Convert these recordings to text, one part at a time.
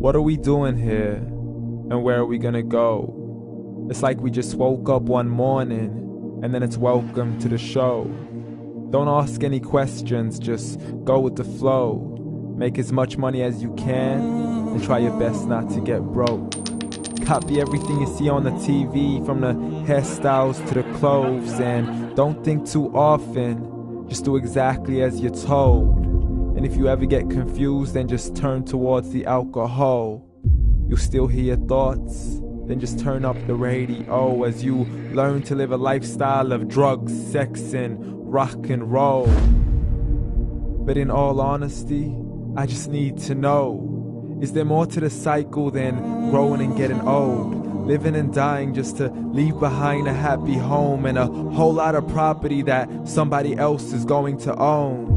What are we doing here? And where are we gonna go? It's like we just woke up one morning and then it's welcome to the show. Don't ask any questions, just go with the flow. Make as much money as you can and try your best not to get broke. Copy everything you see on the TV, from the hairstyles to the clothes, and don't think too often, just do exactly as you're told. And if you ever get confused, then just turn towards the alcohol. You'll still hear your thoughts, then just turn up the radio as you learn to live a lifestyle of drugs, sex, and rock and roll. But in all honesty, I just need to know, is there more to the cycle than growing and getting old? Living and dying just to leave behind a happy home and a whole lot of property that somebody else is going to own.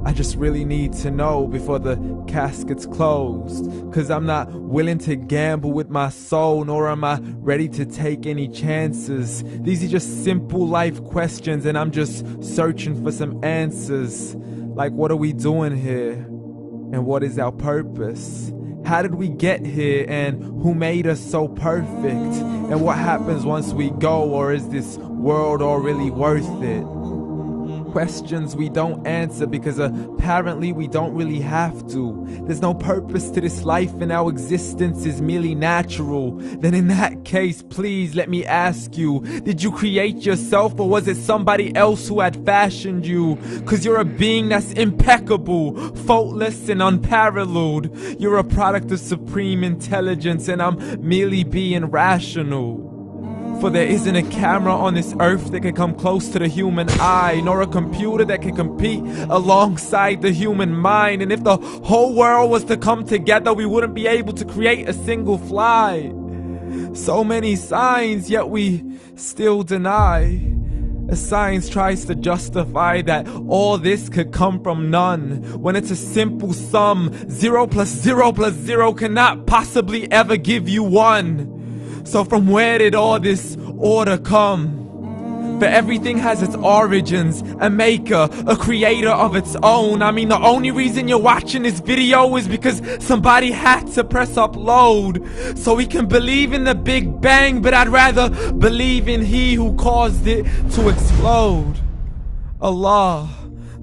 I just really need to know before the casket's closed, 'cause I'm not willing to gamble with my soul, nor am I ready to take any chances. These are just simple life questions and I'm just searching for some answers. Like, what are we doing here? And what is our purpose? How did we get here, and who made us so perfect? And what happens once we go, or is this world all really worth it? Questions we don't answer because apparently we don't really have to. There's no purpose to this life and our existence is merely natural. Then in that case, please let me ask you, did you create yourself, or was it somebody else who had fashioned you? 'Cause you're a being that's impeccable, faultless and unparalleled. You're a product of supreme intelligence and I'm merely being rational. For there isn't a camera on this earth that can come close to the human eye, nor a computer that can compete alongside the human mind. And if the whole world was to come together, we wouldn't be able to create a single fly. So many signs, yet we still deny. As science tries to justify that all this could come from none, when it's a simple sum. 0 plus 0 plus 0 cannot possibly ever give you 1. So from where did all this order come? For everything has its origins, a maker, a creator of its own. I mean, the only reason you're watching this video is because somebody had to press upload. So we can believe in the Big Bang, but I'd rather believe in He who caused it to explode. Allah,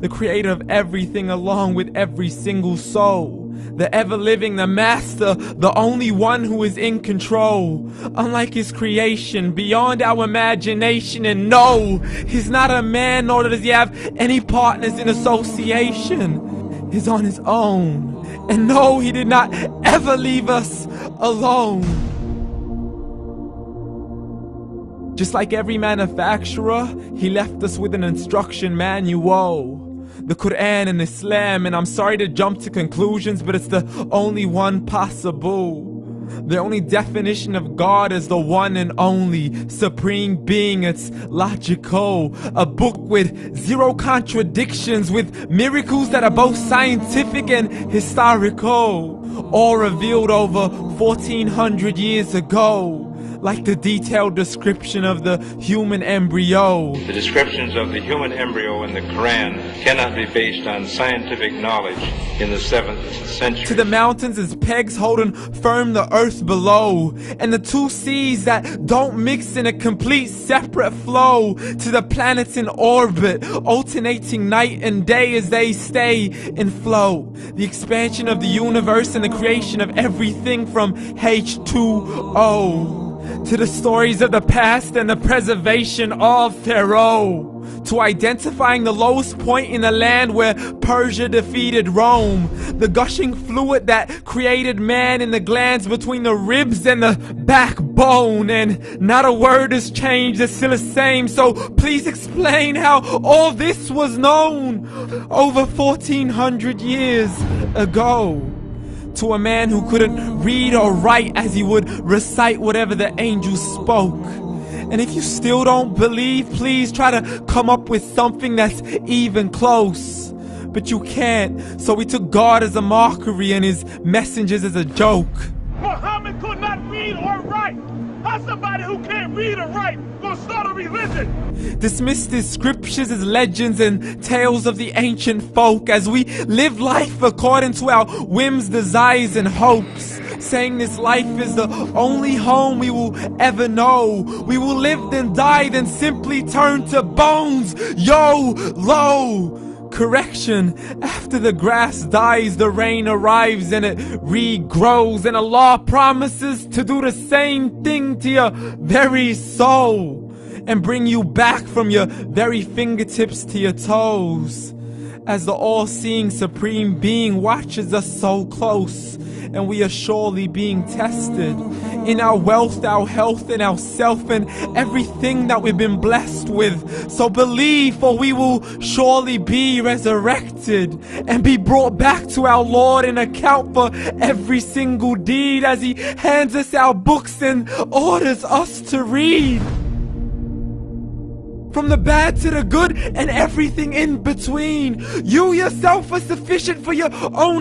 the creator of everything along with every single soul. The ever-living, the master, the only one who is in control. Unlike his creation, beyond our imagination. And no, he's not a man, nor does he have any partners in association. He's on his own. And no, he did not ever leave us alone. Just like every manufacturer, he left us with an instruction manual. The Quran and Islam, and I'm sorry to jump to conclusions, but it's the only one possible. The only definition of God is the one and only supreme being. It's logical, a book with 0 contradictions, with miracles that are both scientific and historical, all revealed over 1400 years ago. Like the detailed description of the human embryo. The descriptions of the human embryo in the Quran cannot be based on scientific knowledge in the 7th century. To the mountains as pegs holding firm the earth below, and the 2 seas that don't mix in a complete separate flow. To the planets in orbit, alternating night and day as they stay in flow. The expansion of the universe and the creation of everything from H2O. To the stories of the past and the preservation of Pharaoh. To identifying the lowest point in the land where Persia defeated Rome. The gushing fluid that created man in the glands between the ribs and the backbone. And not a word has changed, it's still the same. So please explain how all this was known over 1400 years ago. To a man who couldn't read or write as he would recite whatever the angels spoke. And if you still don't believe, please try to come up with something that's even close. But you can't, so we took God as a mockery and his messengers as a joke. Muhammad could not read or write. How's somebody who can't read or write gonna start a religion? Dismissed his scriptures as legends and tales of the ancient folk as we live life according to our whims, desires, and hopes. saying this life is the only home we will ever know. We will live then die, then simply turn to bones. YOLO! Correction, after the grass dies, the rain arrives and it regrows, and Allah promises to do the same thing to your very soul and bring you back from your very fingertips to your toes, as the all-seeing supreme being watches us so close, and we are surely being tested in our wealth, our health, and our self, and everything that we've been blessed with. So believe, for we will surely be resurrected and be brought back to our Lord and account for every single deed, as He hands us our books and orders us to read. From the bad to the good and everything in between. You yourself are sufficient for your own